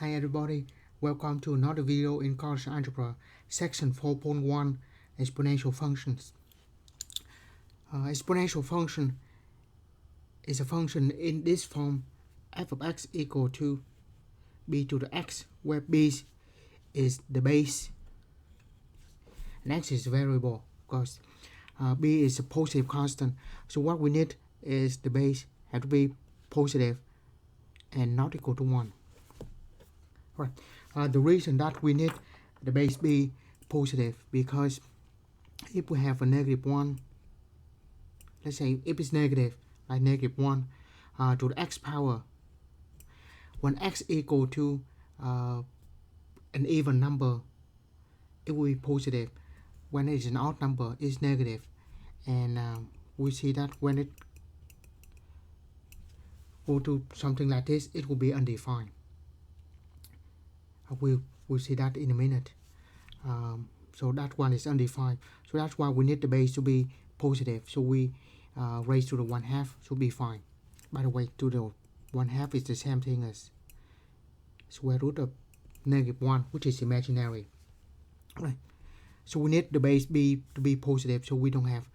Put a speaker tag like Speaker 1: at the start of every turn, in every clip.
Speaker 1: Hi everybody, welcome to another video in College Algebra, section 4.1, exponential functions. Exponential function is a function in this form, f of x equal to b to the x, where b is the base and x is a variable because b is a positive constant. So what we need is the base have to be positive and not equal to 1. Right. The reason that we need the base be positive because if we have a negative 1, let's say if it's negative, like negative 1 to the x power, when x equal to an even number, it will be positive. When it's an odd number, it's negative. And we see that when it go to something like this, it will be undefined. We'll see that in a minute. So that one is undefined. So that's why we need the base to be positive. So we raise to the 1/2 should be fine. By the way, to the 1/2 is the same thing as square root of negative 1, which is imaginary. Right. So we need the base b to be positive, so we don't have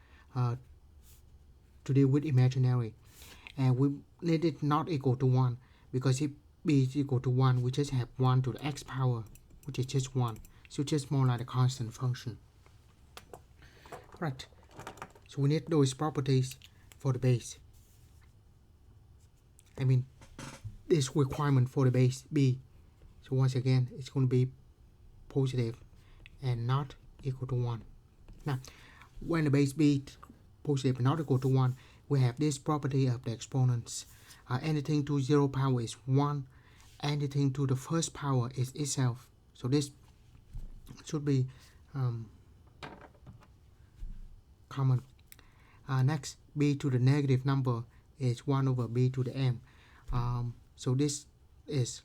Speaker 1: to deal with imaginary. And we need it not equal to 1, because if b is equal to 1, we just have 1 to the x power, which is just 1. So just more like a constant function. Right. So we need those properties for the base. I mean, this requirement for the base b. So once again, it's going to be positive and not equal to 1. Now, when the base b positive and not equal to 1, we have this property of the exponents. Anything to 0 power is 1. Anything to the first power is itself. So this should be common. Next, b to the negative number is 1 over b to the m. So this is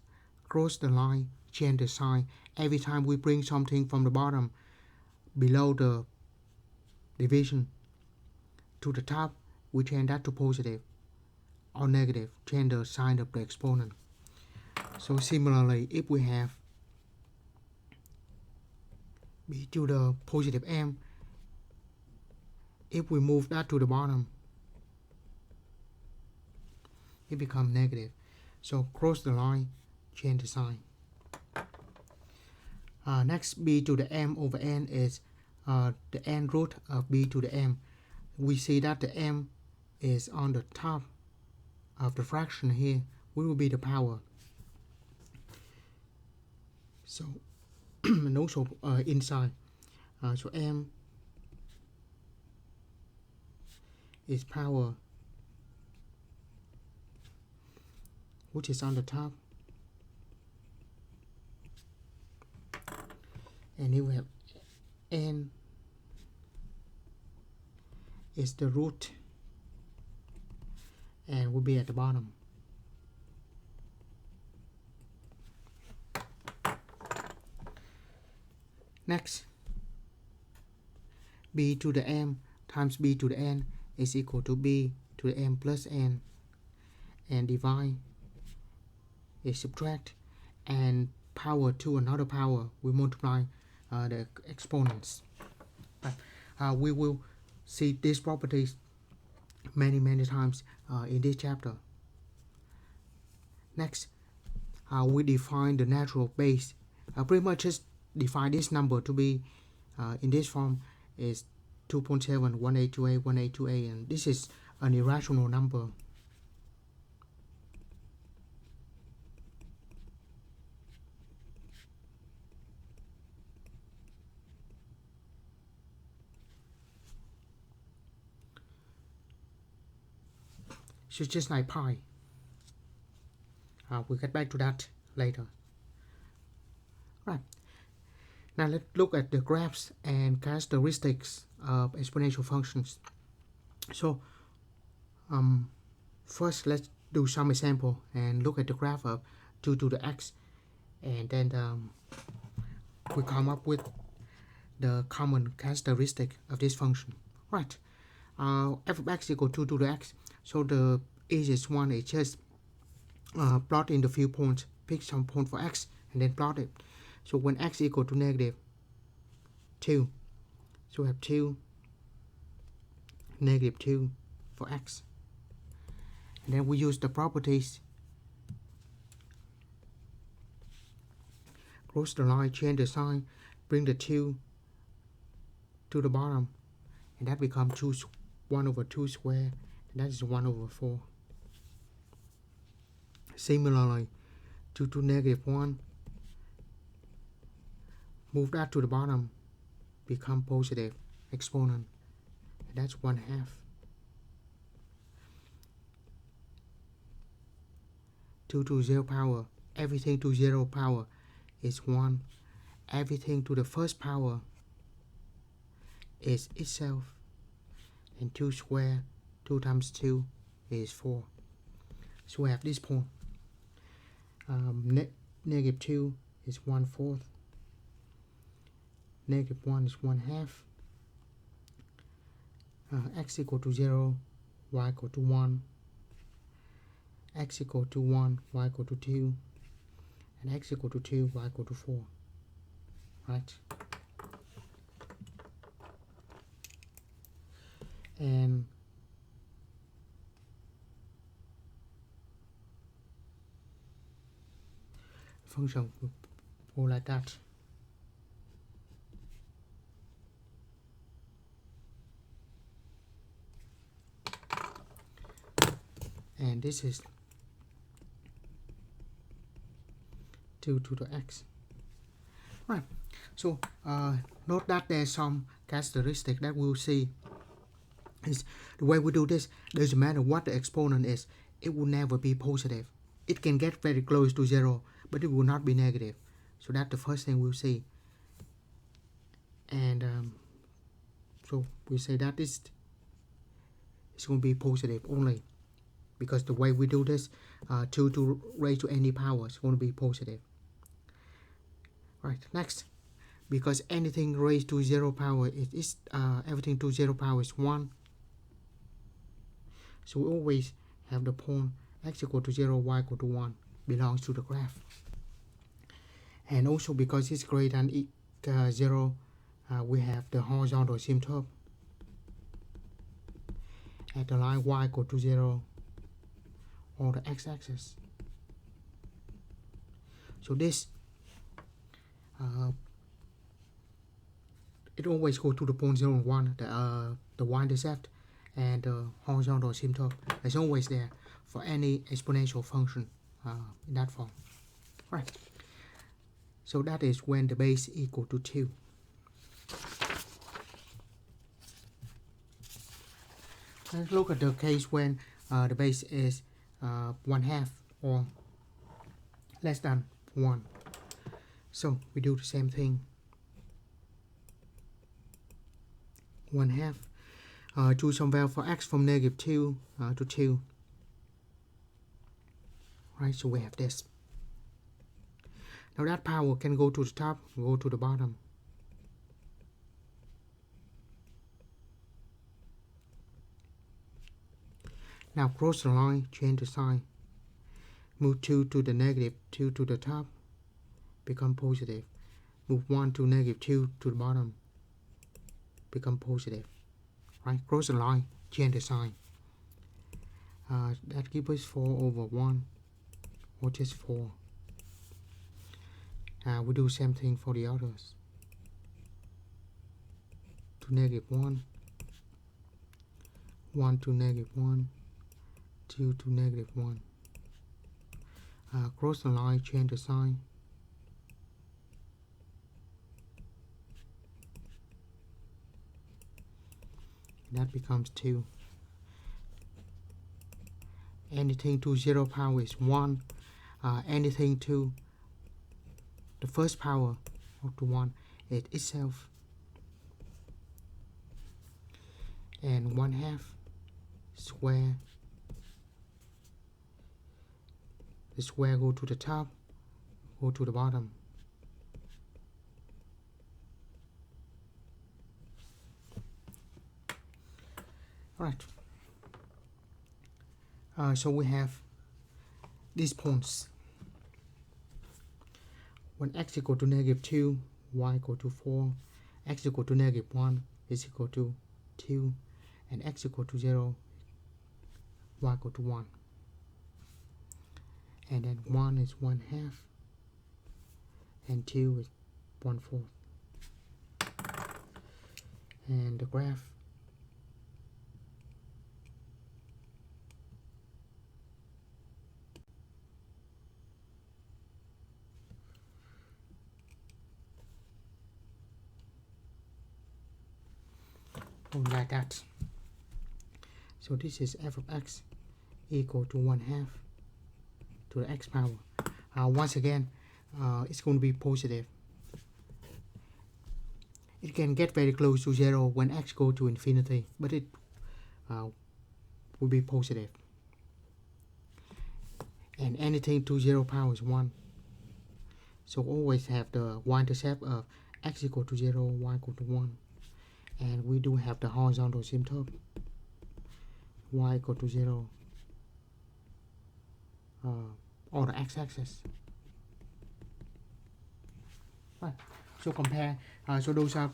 Speaker 1: cross the line, change the sign. Every time we bring something from the bottom below the division to the top, we change that to positive or negative, change the sign of the exponent. So similarly, if we have b to the positive m, if we move that to the bottom, it becomes negative. So cross the line, change the sign. Next, b to the m over n is the n root of b to the m. We see that the m is on the top of the fraction here, which will be the power. So, and also inside. So m is power, which is on the top. And here we have n is the root and will be at the bottom. Next, b to the m times b to the n is equal to b to the m plus n, and divide is subtract, and power to another power, we multiply the exponents. We will see these properties many times in this chapter. Next, we define the natural base. Pretty much just define this number to be in this form is 2.7, 1828, 1828, and this is an irrational number. So it's just like pi. We'll get back to that later. Right. Now let's look at the graphs and characteristics of exponential functions. So first let's do some example and look at the graph of 2 to the x, and then we come up with the common characteristic of this function. Right. F of x equal 2 to the x. So the easiest one is just plot in the few points, pick some point for x and then plot it. So when x equal to negative 2, so we have 2, negative 2 for x. And then we use the properties. Cross the line, change the sign, bring the 2 to the bottom, and that becomes 1 over 2 squared, and that is 1 over 4. Similarly, 2 to negative 1, move that to the bottom, become positive exponent, and that's 1/2. 2 to 0 power, everything to 0 power is 1. Everything to the first power is itself. And 2 squared, 2 times 2 is 4. So we have this point. Negative 2 is 1/4. Negative 1 is 1/2. X equal to 0, y equal to 1. X equal to 1, y equal to 2. And x equal to 2, y equal to 4. Right? And function will go like that. And this is 2 to the x. Right. So note that there's some characteristic that we'll see. Is the way we do this, doesn't matter what the exponent is, it will never be positive. It can get very close to 0, but it will not be negative. So that's the first thing we'll see. And so we say that it's going to be positive only, because the way we do this, 2 to raise to any power is going to be positive. Right, next, because anything raised to 0 power is everything to 0 power is 1. So we always have the point x equal to 0, y equal to 1 belongs to the graph. And also because it's greater than 0, we have the horizontal asymptote at the line y equal to 0 or the x-axis. So this it always goes to the point 0 and 1, the y-intercept and the horizontal asymptote is always there for any exponential function in that form. Right. So that is when the base equal to 2. Let's look at the case when the base is 1/2 or less than 1. So we do the same thing. 1/2. Choose some value for x from negative 2 to 2. Right, so we have this. Now that power can go to the top, go to the bottom. Now cross the line, change the sign. Move 2 to the negative, 2 to the top, become positive. Move 1 to negative 2 to the bottom, become positive. Right, cross the line, change the sign. That gives us 4 over 1, or just 4. We do the same thing for the others. To negative 1, 1 to negative 1, 2 to negative 1. Cross the line, change the sign. That becomes 2. Anything to 0 power is 1. Anything to the first power of the 1 is itself. And 1/2 square. The square go to the top, go to the bottom. Alright. So we have these points. When x equal to -2, y equal to 4, x equal to -1 is equal to 2, and x equal to 0, y equal to 1. And then 1 is 1/2, and 2 is 1/4. And the graph like that. So this is f of x equal to 1/2 to the x power. Once again, it's going to be positive. It can get very close to 0 when x go to infinity, but it will be positive. And anything to 0 power is 1. So always have the y-intercept of x equal to 0, y equal to 1. And we do have the horizontal asymptote, y equal to 0, or the x-axis. Right. So compare. So those are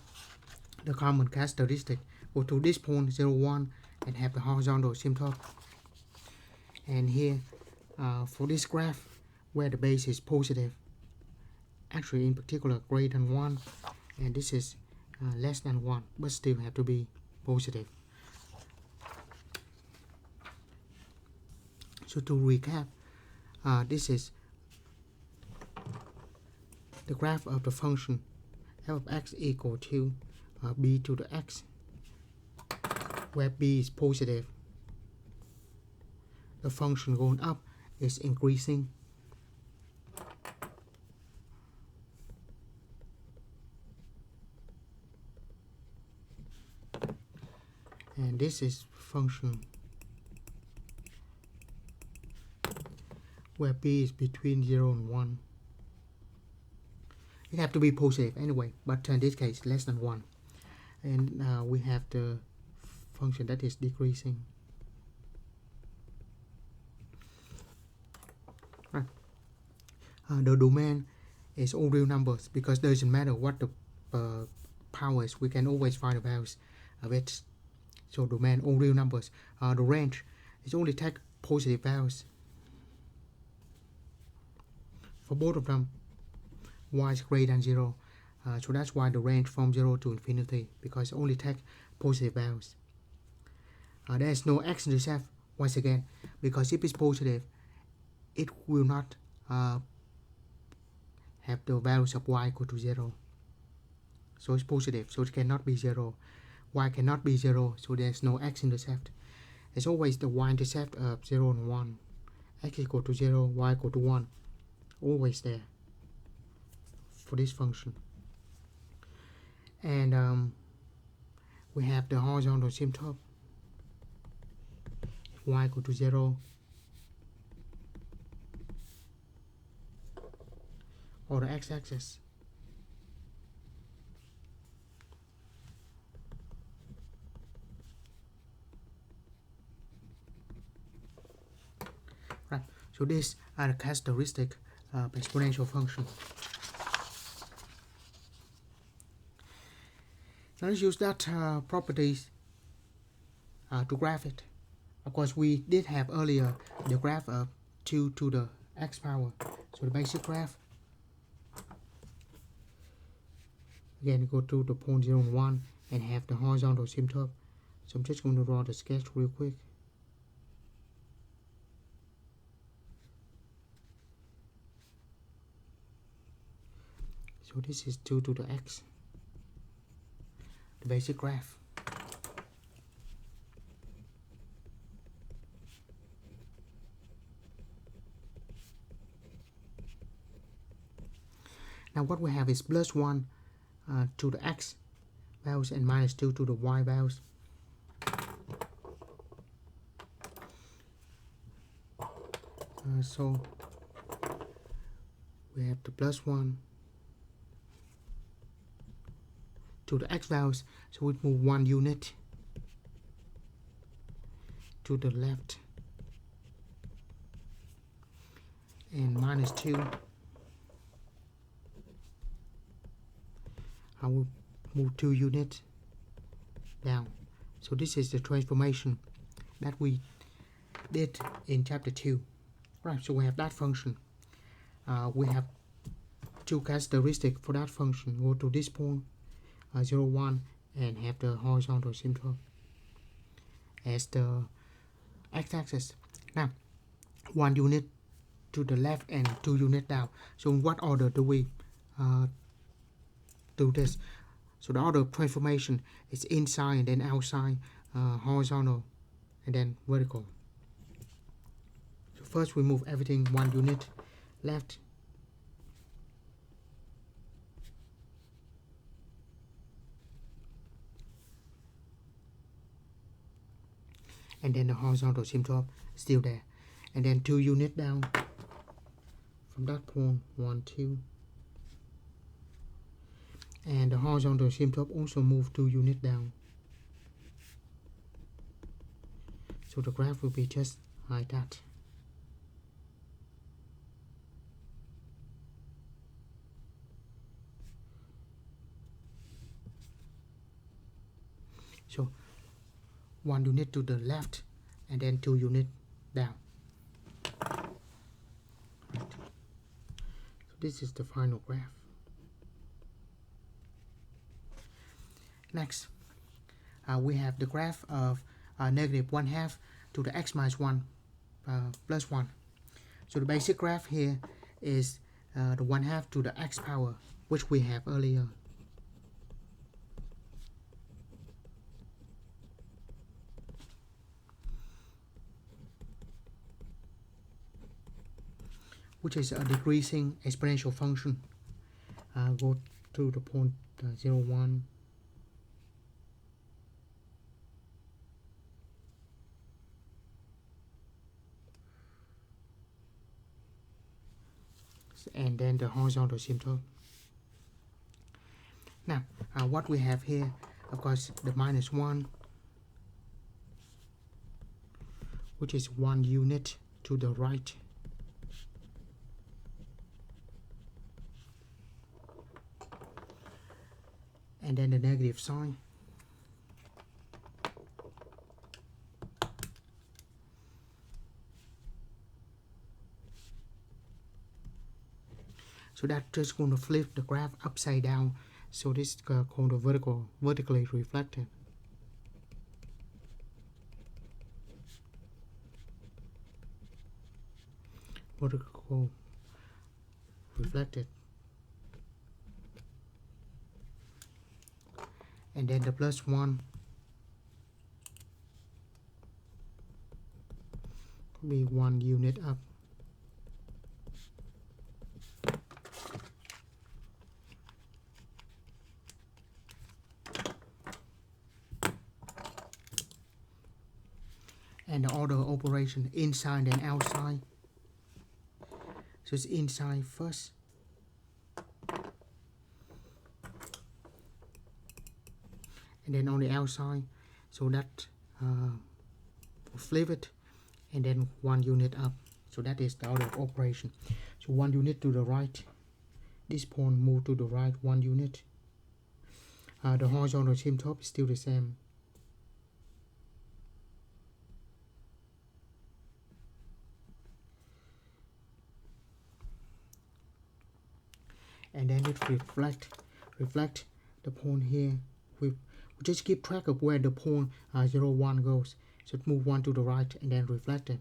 Speaker 1: the common characteristics. Go to this point 0, 1 and have the horizontal asymptote. And here for this graph where the base is positive, actually in particular greater than 1, and this is less than 1, but still have to be positive. So to recap, this is the graph of the function f of x equal to b to the x, where b is positive. The function going up is increasing. And this is function where b is between 0 and 1. It have to be positive anyway, but in this case less than 1. And we have the function that is decreasing. Right. The domain is all real numbers because it doesn't matter what the power is, we can always find the values of it. So domain all real numbers. The range is only take positive values. For both of them, y is greater than 0. So that's why the range from 0 to infinity, because only take positive values. There is no x-intercept once again, because if it's positive, it will not have the values of y equal to 0. So it's positive, so it cannot be 0. Y cannot be 0, so there's no x-intercept. It's always the y-intercept of 0 and 1. X equal to 0, y equal to 1. Always there for this function. And we have the horizontal asymptote. If y equal to 0, or the x-axis. Right. So these are the characteristics of exponential function. Now let's use that properties to graph it. Of course, we did have earlier the graph of 2 to the x power. So the basic graph. Again, go to the point 0 and 1 and have the horizontal asymptote. So I'm just going to draw the sketch real quick. So this is 2 to the x, the basic graph. Now what we have is plus 1 to the x values and minus 2 to the y values. So we have the plus 1 to the x values, so we move 1 unit to the left, and minus 2. I will move 2 units down. So this is the transformation that we did in chapter 2. Right, so we have that function. We have two characteristics for that function. Go to this point, 0, 1, and have the horizontal asymptote as the x-axis. Now, 1 unit to the left and 2 units down. So in what order do we do this? So the order of transformation is inside and then outside, horizontal and then vertical. So first we move everything 1 unit left. And then the horizontal asymptote still there. And then 2 units down from that point, 1, 2. And the horizontal asymptote also move 2 units down. So the graph will be just like that. So 1 unit to the left and then 2 units down. Right. So this is the final graph. Next, we have the graph of negative 1/2 to the x minus 1 plus 1. So the basic graph here is the 1/2 to the x power, which we have earlier. Which is a decreasing exponential function. Go to the point 0, 1. And then the horizontal asymptote. Now, what we have here, of course, the minus 1, which is 1 unit to the right. And then the negative sign. So that's just going to flip the graph upside down. So this is called the vertically reflected. Vertical reflected. And then the plus 1 will be 1 unit up. And the order of operation inside and outside. So it's inside first. And then on the outside. So that flip it. And then 1 unit up. So that is the order of operation. So 1 unit to the right. This point move to the right 1 unit. The horizontal asymptote is still the same. And then it reflect the point here. We just keep track of where the point 0, 1 goes. So it move 1 to the right and then reflect it.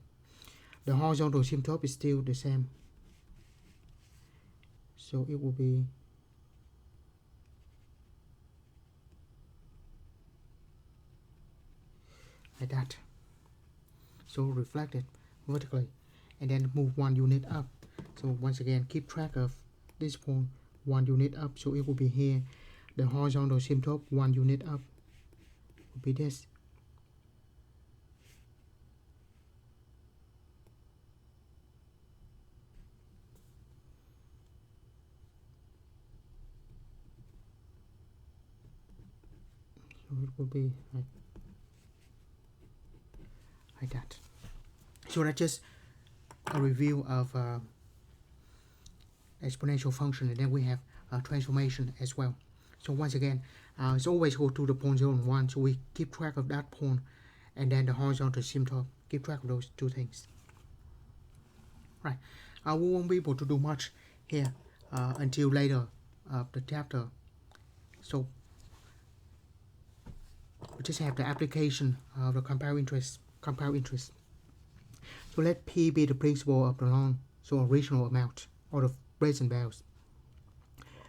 Speaker 1: The horizontal asymptote is still the same. So it will be like that. So reflect it vertically and then move 1 unit up. So once again keep track of this point 1 unit up. So it will be here. The horizontal asymptote 1 unit up will be this. So it will be like that. So that's just a review of exponential function, and then we have transformation as well. So once again, it's always go to the point 0 and 1, so we keep track of that point, and then the horizontal asymptote, keep track of those two things. Right, we won't be able to do much here until later the chapter, so we just have the application of the compound interest. So let P be the principal of the loan, so original amount, or the present values.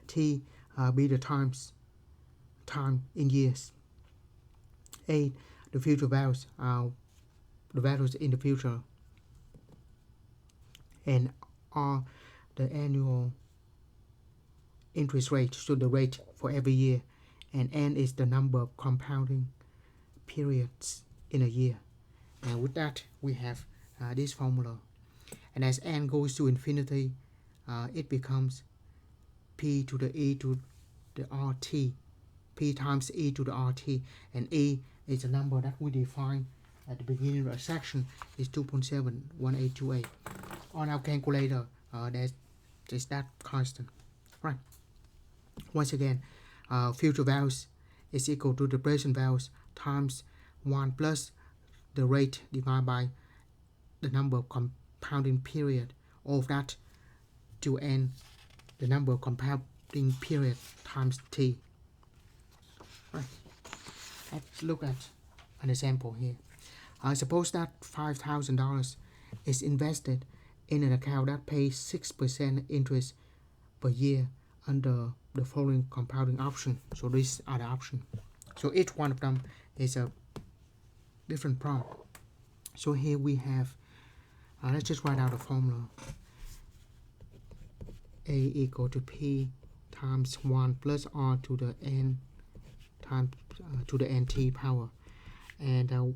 Speaker 1: T be the time in years. A, the future values, the values in the future. And R, the annual interest rate, so the rate for every year. And N is the number of compounding periods in a year. And with that, we have this formula. And as N goes to infinity, it becomes P to the E to the RT. P times E to the RT. And E is a number that we define at the beginning of the section, is 2.71828. On our calculator, there's that constant. Right. Once again, future values is equal to the present values times 1 plus the rate divided by the number of compounding period, all of that to N, the number of compounding period times T. Right. Let's look at an example here. Suppose that $5,000 is invested in an account that pays 6% interest per year under the following compounding option. So these are the options. So each one of them is a different prompt. So here we have, let's just write out the formula. A equal to P times 1 plus R to the N times to the NT power. And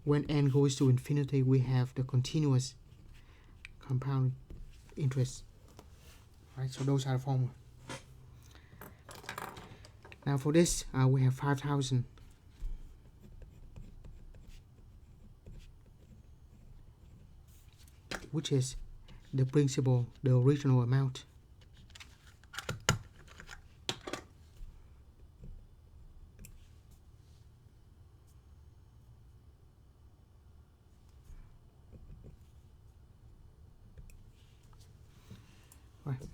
Speaker 1: when N goes to infinity, we have the continuous compound interest. Right, so those are the formula. Now for this, we have 5,000. Which is the principal, the original amount. Right.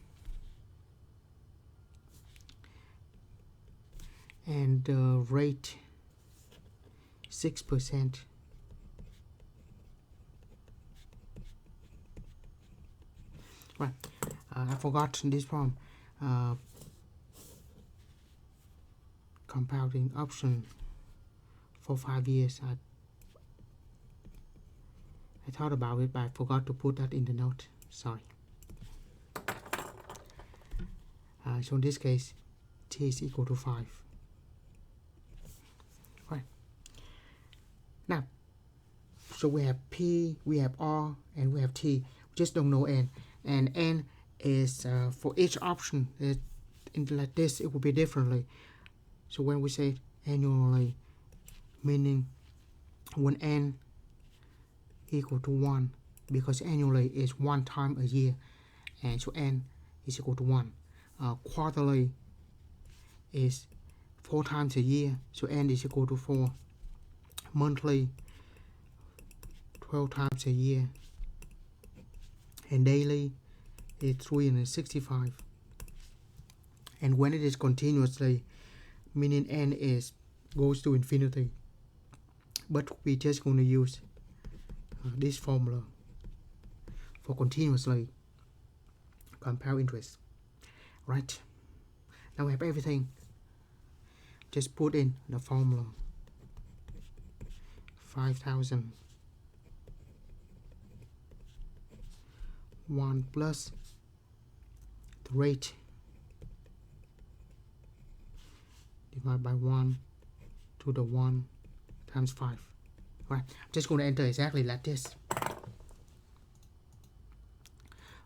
Speaker 1: And the rate 6%. Right. I forgot this problem. Compounding option for 5 years. I thought about it, but I forgot to put that in the note. Sorry. So in this case, T is equal to 5. Right. Now, so we have P, we have R, and we have T. We just don't know N. And N is for each option, like this, it will be differently. So when we say annually, meaning when N equal to 1, because annually is 1 time a year, and so N is equal to 1. Quarterly is 4 times a year, so N is equal to 4. Monthly, 12 times a year, and daily is 365. And when it is continuously, meaning N goes to infinity, but we're just going to use this formula for continuously compound interest. Right, now we have everything. Just put in the formula. 5,000 1 plus the rate divided by 1 to the 1 times 5. Right, I'm just going to enter exactly like this.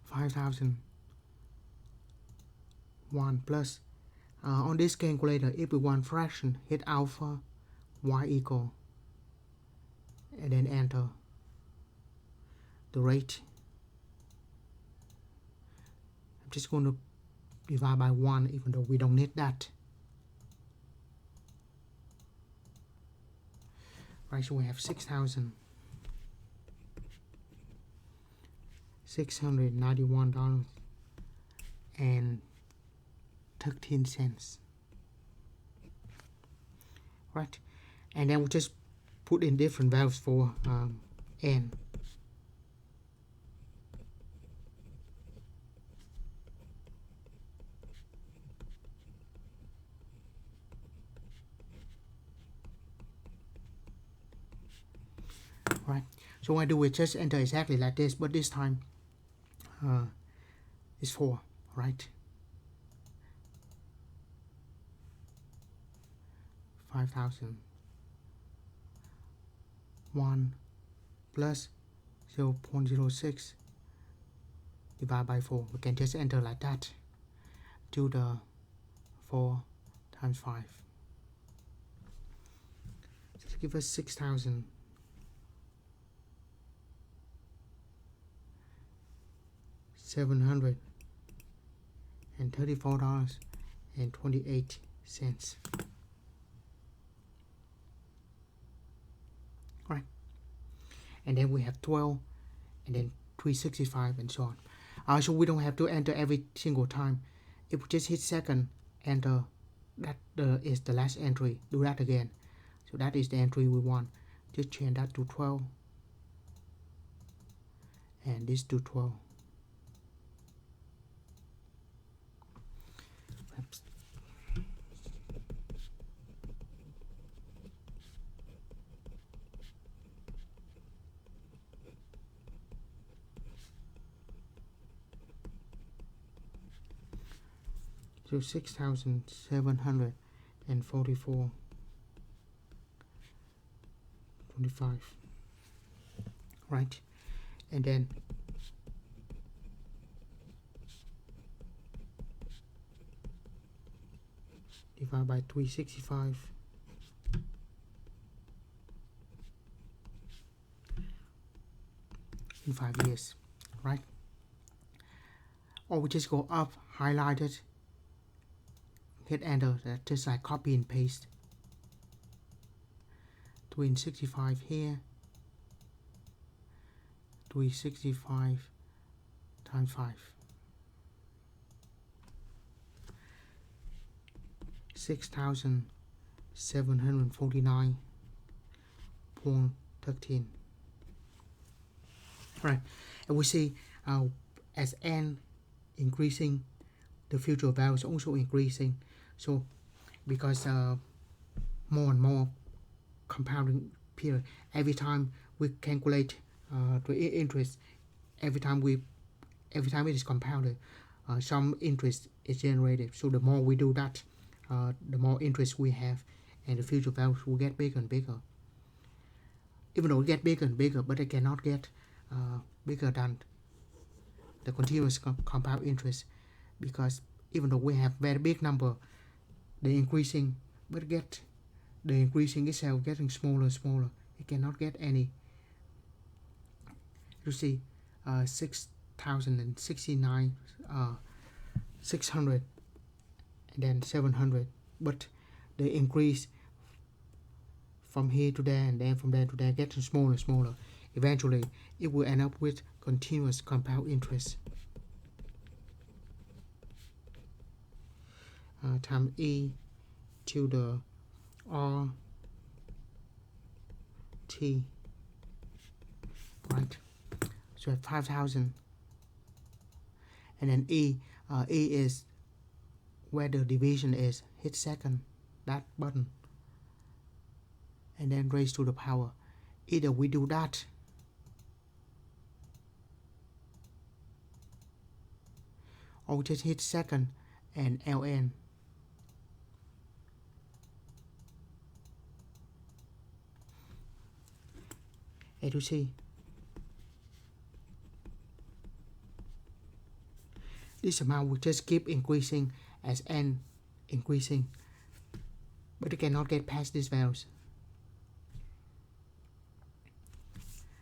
Speaker 1: 5,000 1 plus on this calculator, if we want fraction, hit alpha y equal and then enter the rate. I'm just going to divide by 1, even though we don't need that. Right, so we have $6,691.13. Right, and then we just put in different values for n. Right, so I do it just enter exactly like this, but this time it's 4, right? 5,001 plus 0.06 divided by 4. We can just enter like that to the 4 times 5. Just give us $734.28. Right, and then we have 12, and then 365, and so on. So we don't have to enter every single time. If we just hit second, enter, that is the last entry. Do that again. So that is the entry we want. Just change that to 12, and this to 12. Oops. So 6,744.25, right? And then divide by 365. In 5 years, right? Or we just go up, highlight it, hit enter, just like copy and paste. 365 here, 365 times 5. 6,749.13. Right, and we see as n increasing, the future value is also increasing. So because more and more compounding period, every time we calculate the interest, every time it is compounded, some interest is generated. So the more we do that, the more interest we have, and the future values will get bigger and bigger. Even though it get bigger and bigger, but it cannot get bigger than the continuous compound interest, because even though we have very big number, the increasing itself getting smaller and smaller. It cannot get any. You see, 6,069, 600, and then 700, but the increase from here to there, and then from there to there, getting smaller and smaller. Eventually, it will end up with continuous compound interest. Times e to the r t, right? So at 5,000, and then e is where the division is. Hit second, that button, and then raise to the power. Either we do that, or we just hit second and ln. As you see, this amount will just keep increasing as n increasing, but it cannot get past these values.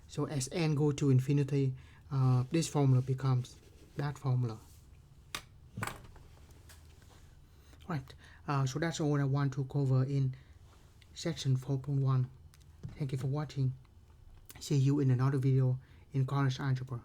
Speaker 1: So as n go to infinity, this formula becomes that formula. Right, so that's all I want to cover in section 4.1. Thank you for watching. See you in another video in college algebra.